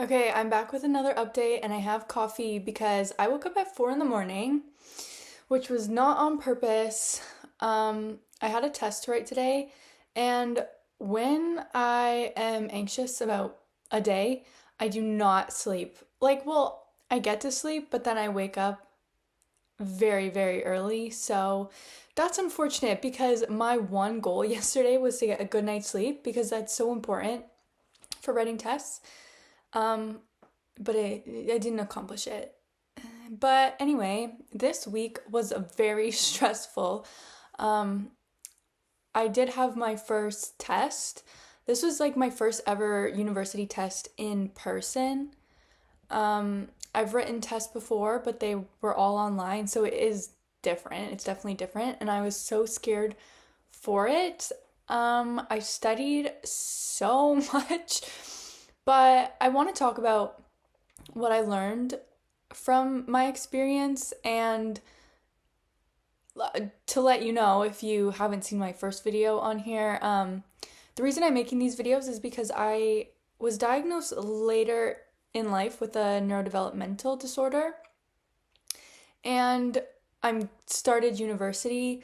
Okay, I'm back with another update and I have coffee because I woke up at 4 in the morning, which was not on purpose. I had a test to write today, and when I am anxious about a day, I do not sleep. I get to sleep, but then I wake up very, very early. So that's unfortunate because my one goal yesterday was to get a good night's sleep because that's so important for writing tests. Um, but I didn't accomplish it. But anyway, this week was very stressful. Um, I did have my first test. This was like my first ever university test in person. I've written tests before, but they were all online, so it is different. It's definitely different, and I was so scared for it. I studied so much, but I want to talk about what I learned from my experience and to let you know if you haven't seen my first video on here. The reason I'm making these videos is because I was diagnosed later in life with a neurodevelopmental disorder, and I'm started university,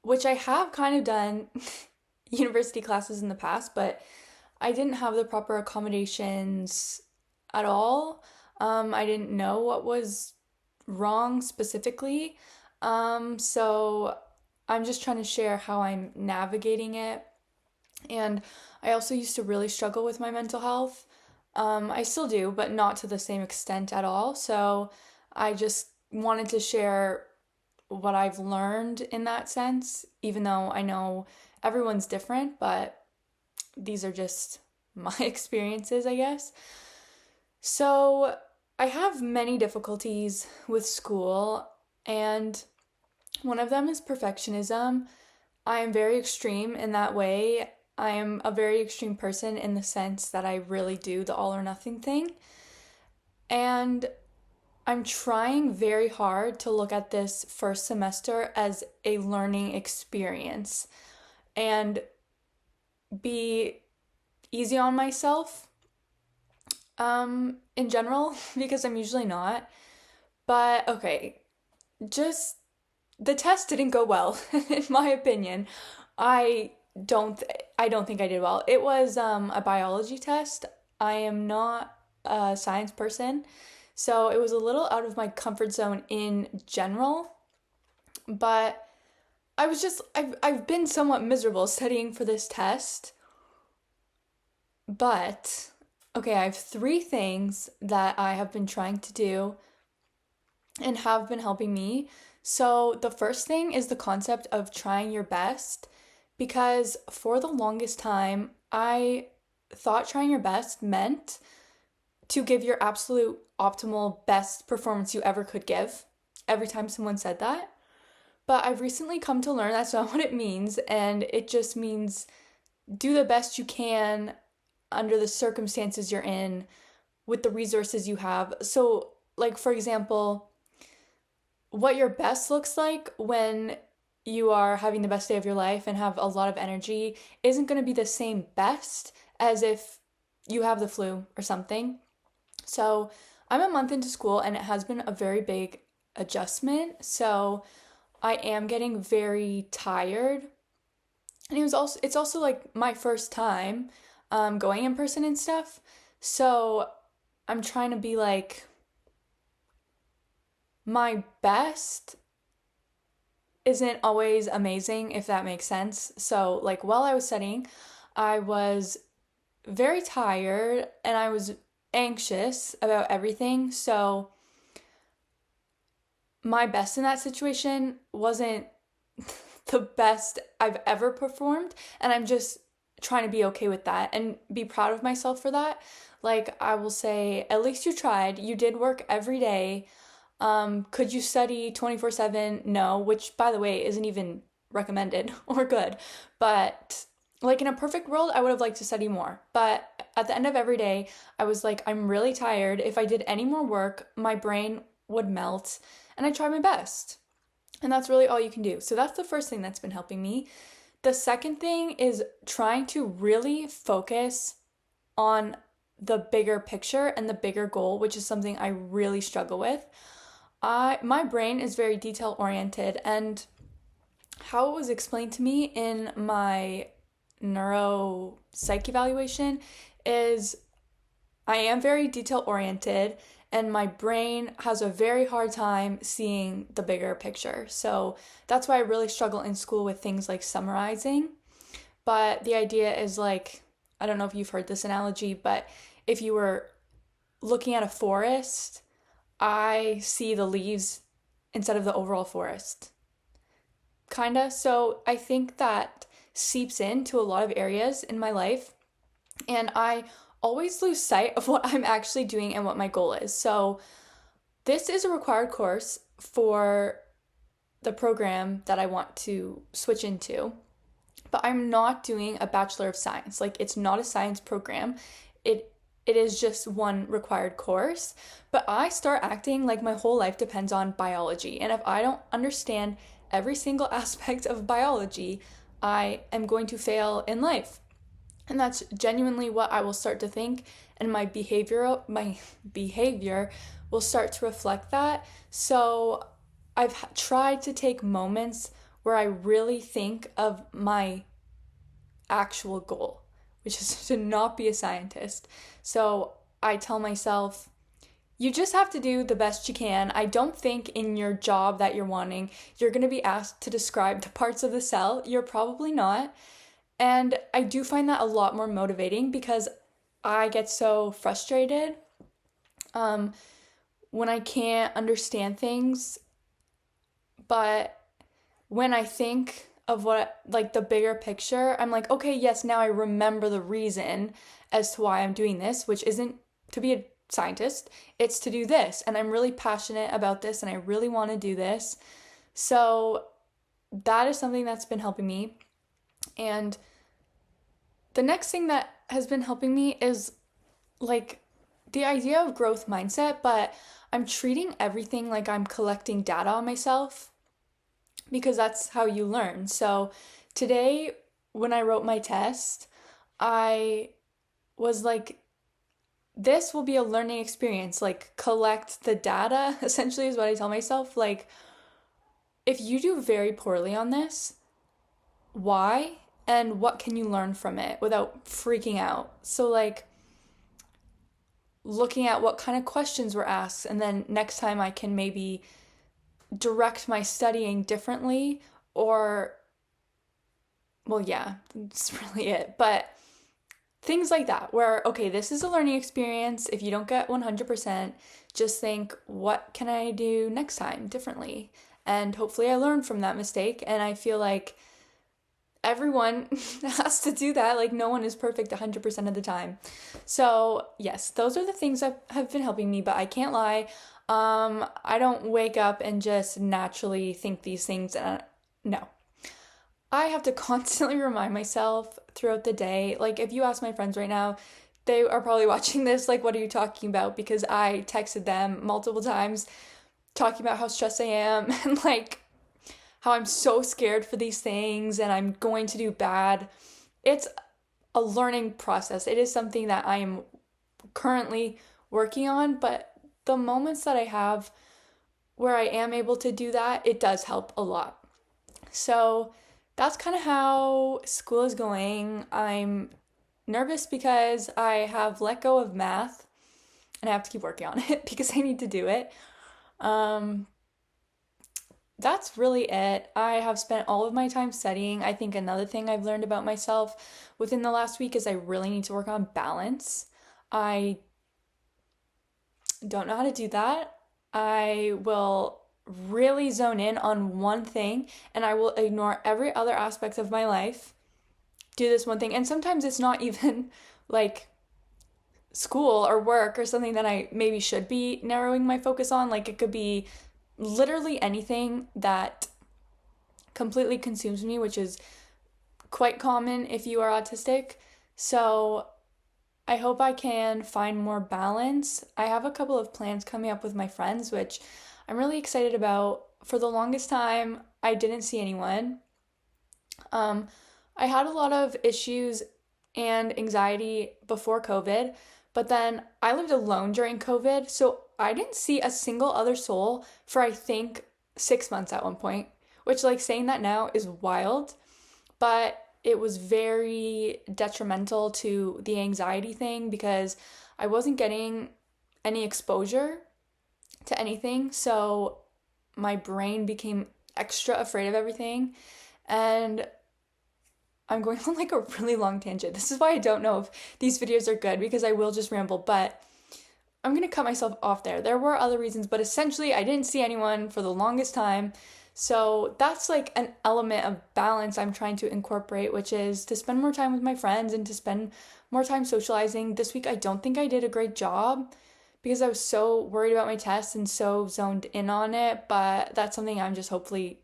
which I have kind of done university classes in the past, but I didn't have the proper accommodations at all. I didn't know what was wrong specifically. So I'm just trying to share how I'm navigating it. And I also used to really struggle with my mental health. I still do, but not to the same extent at all. So I just wanted to share what I've learned in that sense, even though I know everyone's different, but these are just my experiences, I guess. So I have many difficulties with school, and one of them is perfectionism. I am very extreme in that way. I am a very extreme person in the sense that I really do the all or nothing thing. And I'm trying very hard to look at this first semester as a learning experience and be easy on myself in general because I'm usually not. But okay, just the test didn't go well in my opinion. I I don't think I did well. It was a biology test. I am not a science person, so it was a little out of my comfort zone in general, but I've been somewhat miserable studying for this test. But okay, I have three things that I have been trying to do and have been helping me. So, the first thing is the concept of trying your best because for the longest time, I thought trying your best meant to give your absolute optimal best performance you ever could give every time someone said that. But I've recently come to learn that's not what it means, and it just means do the best you can under the circumstances you're in with the resources you have. So, like, for example, what your best looks like when you are having the best day of your life and have a lot of energy isn't going to be the same best as if you have the flu or something. So, I'm a month into school and it has been a very big adjustment. So, I am getting very tired. And it's also like my first time going in person and stuff. So, I'm trying to be like my best isn't always amazing, if that makes sense. So, like, while I was studying, I was very tired and I was anxious about everything. So, my best in that situation wasn't the best I've ever performed. And I'm just trying to be okay with that and be proud of myself for that. Like, I will say, at least you tried. You did work every day. Could you study 24/7? No, which by the way isn't even recommended or good. But like in a perfect world, I would have liked to study more. But at the end of every day, I was like, I'm really tired. If I did any more work, my brain would melt. And I tried my best. And that's really all you can do. So that's the first thing that's been helping me. The second thing is trying to really focus on the bigger picture and the bigger goal, which is something I really struggle with. My brain is very detail oriented, and how it was explained to me in my neuro psych evaluation is I am very detail oriented, and my brain has a very hard time seeing the bigger picture. So that's why I really struggle in school with things like summarizing. But the idea is like, I don't know if you've heard this analogy, but if you were looking at a forest, I see the leaves instead of the overall forest. Kinda. So I think that seeps into a lot of areas in my life, and I always lose sight of what I'm actually doing and what my goal is. So this is a required course for the program that I want to switch into, but I'm not doing a Bachelor of Science. Like, it's not a science program. It is just one required course, but I start acting like my whole life depends on biology. And if I don't understand every single aspect of biology, I am going to fail in life. And that's genuinely what I will start to think, and my behavior will start to reflect that. So I've tried to take moments where I really think of my actual goal, which is to not be a scientist. So I tell myself, you just have to do the best you can. I don't think in your job that you're wanting, you're going to be asked to describe the parts of the cell. You're probably not. And I do find that a lot more motivating because I get so frustrated when I can't understand things. But when I think of what, like, the bigger picture, I'm like, okay, yes, now I remember the reason as to why I'm doing this, which isn't to be a scientist, it's to do this. And I'm really passionate about this and I really want to do this. So that is something that's been helping me. And the next thing that has been helping me is like the idea of growth mindset, but I'm treating everything like I'm collecting data on myself because that's how you learn. So today, when I wrote my test, I was like, this will be a learning experience. Like, collect the data, essentially, is what I tell myself. Like, if you do very poorly on this, why? And what can you learn from it without freaking out? So, like, looking at what kind of questions were asked, and then next time I can maybe direct my studying differently, or, well, yeah, that's really it. But things like that, where, okay, this is a learning experience. If you don't get 100%, just think, what can I do next time differently? And hopefully I learn from that mistake. And I feel like everyone has to do that. Like, no one is perfect 100% of the time. So yes, those are the things that have been helping me, but I can't lie. I don't wake up and just naturally think these things. No. I have to constantly remind myself throughout the day. Like, if you ask my friends right now, they are probably watching this, like, what are you talking about? Because I texted them multiple times talking about how stressed I am and, like, how I'm so scared for these things and I'm going to do bad. It's a learning process. It is something that I am currently working on, but the moments that I have where I am able to do that, it does help a lot. So that's kind of how school is going. I'm nervous because I have let go of math and I have to keep working on it because I need to do it. That's really it. I have spent all of my time studying. I think another thing I've learned about myself within the last week is I really need to work on balance. I don't know how to do that. I will really zone in on one thing and I will ignore every other aspect of my life. Do this one thing. And sometimes it's not even like school or work or something that I maybe should be narrowing my focus on. Like, it could be literally anything that completely consumes me, which is quite common if you are autistic. So I hope I can find more balance. I have a couple of plans coming up with my friends, which I'm really excited about. For the longest time, I didn't see anyone. I had a lot of issues and anxiety before COVID, But then I lived alone during COVID, so I didn't see a single other soul for I think 6 months at one point, which, like, saying that now is wild, but it was very detrimental to the anxiety thing because I wasn't getting any exposure to anything. So my brain became extra afraid of everything. And I'm going on like a really long tangent. This is why I don't know if these videos are good because I will just ramble, but I'm gonna cut myself off there. There were other reasons, but essentially, I didn't see anyone for the longest time. So that's like an element of balance I'm trying to incorporate, which is to spend more time with my friends and to spend more time socializing. This week, I don't think I did a great job because I was so worried about my test and so zoned in on it, but that's something I'm just hopefully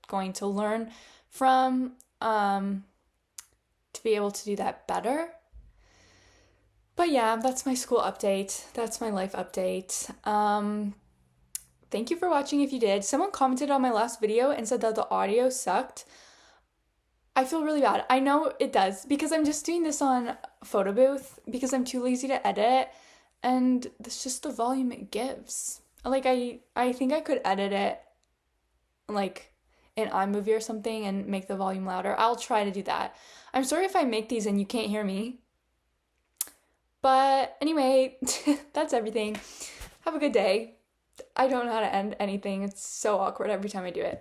going to learn from to be able to do that better. But yeah, that's my school update. That's my life update. Thank you for watching if you did. Someone commented on my last video and said that the audio sucked. I feel really bad. I know it does because I'm just doing this on photo booth because I'm too lazy to edit and that's just the volume it gives. Like I think I could edit it like in iMovie or something and make the volume louder. I'll try to do that. I'm sorry if I make these and you can't hear me. But anyway, that's everything. Have a good day. I don't know how to end anything. It's so awkward every time I do it.